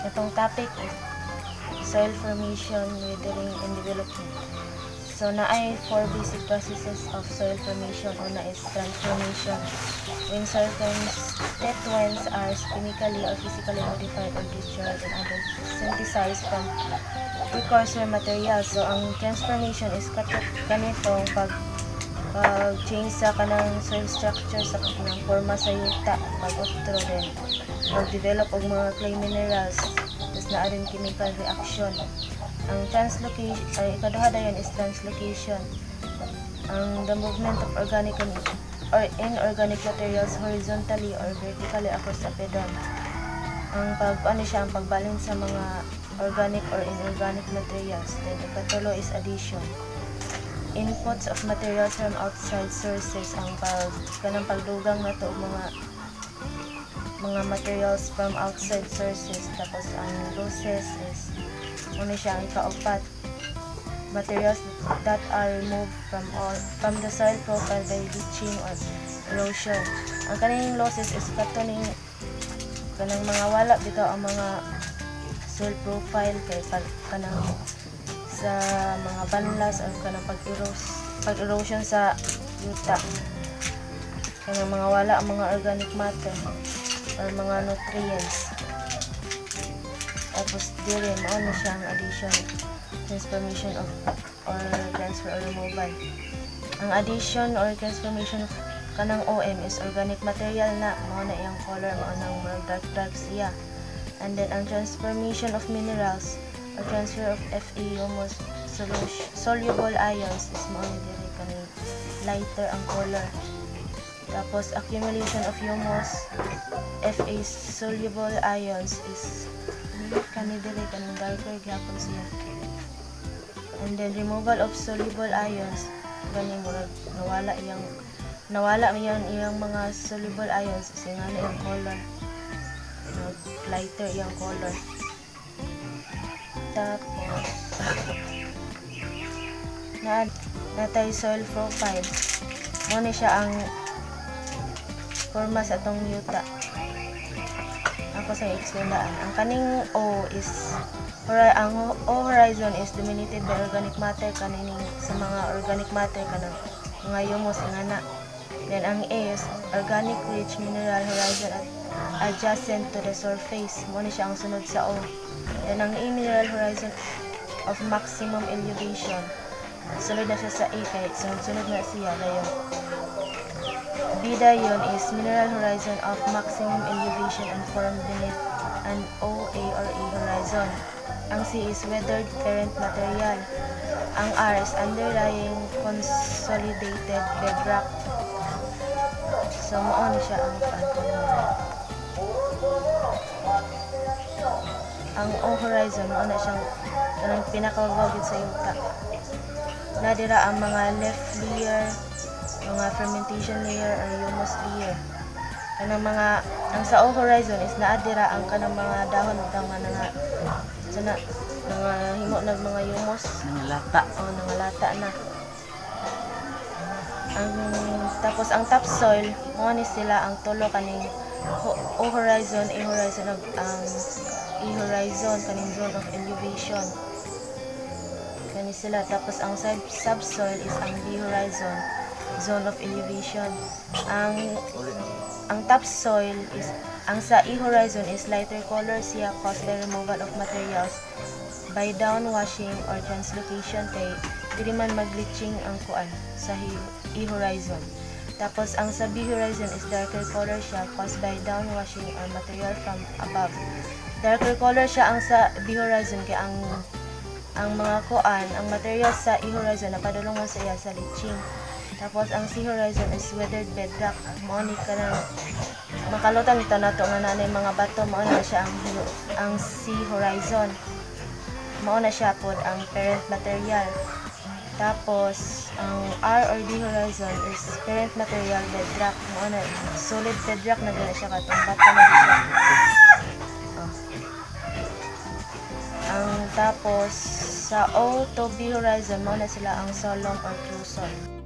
Itong topic is soil formation, weathering, and development. So, naay 4 basic processes of soil formation. Una is transformation, when soil constituents are chemically or physically modified or destroyed and others synthesized from precursor materials. So, ang transformation is ganitong pag-change sa kanang soil structure sa kanang forma sa yuta, pag-utro din, pag-develop og mga clay minerals, tapos na rin chemical reaction. Ang translocation, ay ikaduha dayon is translocation. The movement of organic or inorganic materials horizontally or vertically across a pedon. Ang ang pagbalance sa mga organic or inorganic materials. Then ikatulo is addition. Inputs of materials from outside sources, ang pagdugang na to mga materials from outside sources. Tapos ang losses is siya ang ikaapat, materials that are removed from the soil profile by leaching or erosion. Ang kaning losses is kanang mga wala bitaw ang mga soil profile kay kanang sa mga banlas o kanang pag-erosion sa yuta. Kanang mga wala ang mga organic matter or mga nutrients. Tapos dire mao na siya ang addition, transformation of or transfer or removal. Ang addition or transformation of kanang OM is organic material na mao na iyang color, mao nang dark siya. And then ang transformation of minerals or transfer of Fe humus soluble ions is mao ni dire kaning lighter ang color. Tapos accumulation of humus Fe soluble ions is kanang darker gyapon siya. And then removal of soluble ions, ganing nawala iyang mga soluble ions kasi nga na iyang color, lighter iyang color. Tapos natay soil profile, mo ni siya ang forma sa atong yuta. Ako sa explain daan. Ang kaning O is ang O horizon is dominated by organic matter, kaning sa mga organic matter kanang mga humus ingana. Then ang A is organic rich mineral horizon at adjacent to the surface, mo ni siya ang sunod sa O. Then ang A mineral horizon of maximum elevation, sunod na siya sa A kay sunod na siya dayon. B dayon is mineral horizon of maximum elevation and formed beneath an OA or A horizon. Ang C is weathered parent material. Ang R is underlying consolidated bedrock. So mao ni siya ang O horizon, mao na siyang kanang pinakawagid sa yuta. Nadira ang mga left layer, mga fermentation layer or humus layer. Kanang ang sa O horizon is naadira ang kanang mga dahon ng mga himo ng mga humus, nangalata nangalata na. Tapos ang topsoil, mo ni sila ang tulo kaning O horizon, A horizon ang E horizon kaning zone of elevation. Kani sila. Tapos ang subsoil is ang B horizon, zone of elevation. Ang topsoil is ang sa E horizon is lighter color siya caused by removal of materials by downwashing or translocation kay dili man mag-leaching ang kuan sa E horizon. Tapos ang sa B horizon is darker color siya caused by downwashing or material from above. Darker color siya ang sa B horizon kay ang mga kuan, ang material sa E horizon napadulungan sa iya sa leaching. Tapos ang C horizon is weathered bedrock. Mao ni kanang makalutang ito na ito nga nanay mga bato. Mao na siya ang C horizon. Mao na siya po ang parent material. Tapos ang R or D horizon is parent material bedrock. Mao na solid bedrock na gina siya katong bato na siya. Tapos sa O to B horizon, mao na sila ang solemn or true soil.